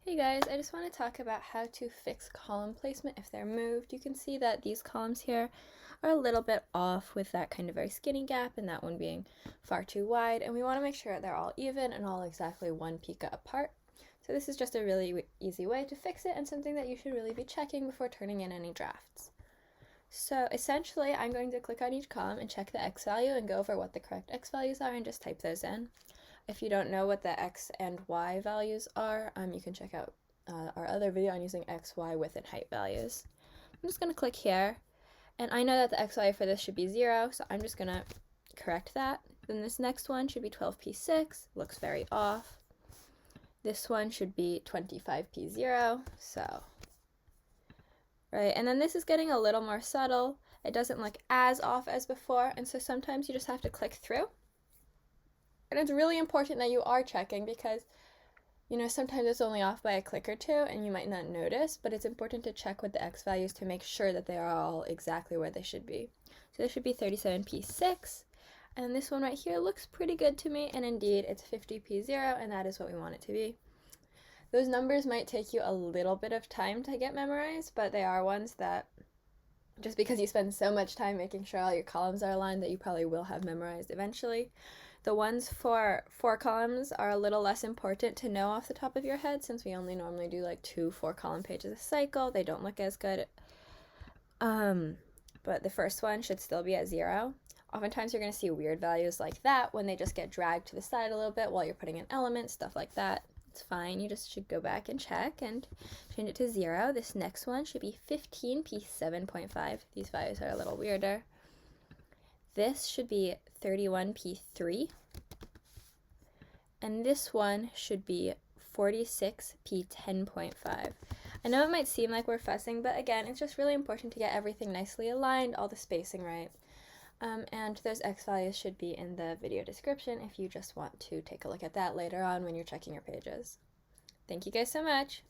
Hey guys, I just want to talk about how to fix column placement if they're moved. You can see that these columns here are a little bit off with that kind of very skinny gap and that one being far too wide, and we want to make sure they're all even and all exactly 1 pica apart. So this is just a really easy way to fix it and something that you should really be checking before turning in any drafts. So essentially, I'm going to click on each column and check the x value and go over what the correct x values are and just type those in. If you don't know what the x and y values are, you can check out our other video on using x, y, width, and height values. I'm just going to click here, and I know that the x value for this should be 0, so I'm just going to correct that. Then this next one should be 12p6, looks very off. This one should be 25p0, so right, and then this is getting a little more subtle. It doesn't look as off as before, and so sometimes you just have to click through. And it's really important that you are checking because, sometimes it's only off by a click or two and you might not notice, but it's important to check with the x values to make sure that they are all exactly where they should be. So this should be 37p6, and this one right here looks pretty good to me, and indeed it's 50p0, and that is what we want it to be. Those numbers might take you a little bit of time to get memorized, but they are ones that, just because you spend so much time making sure all your columns are aligned, that you probably will have memorized eventually. The ones for 4 columns are a little less important to know off the top of your head, since we only normally do like 2 4-column pages a cycle. They don't look as good. But the first one should still be at 0. Oftentimes you're going to see weird values like that when they just get dragged to the side a little bit while you're putting in elements, stuff like that. It's fine, you just should go back and check and change it to 0. This next one should be 15p7.5. These values are a little weirder. This should be 31p3. And this one should be 46p10.5. I know it might seem like we're fussing, but again, it's just really important to get everything nicely aligned, all the spacing right. And those x values should be in the video description if you just want to take a look at that later on when you're checking your pages. Thank you guys so much.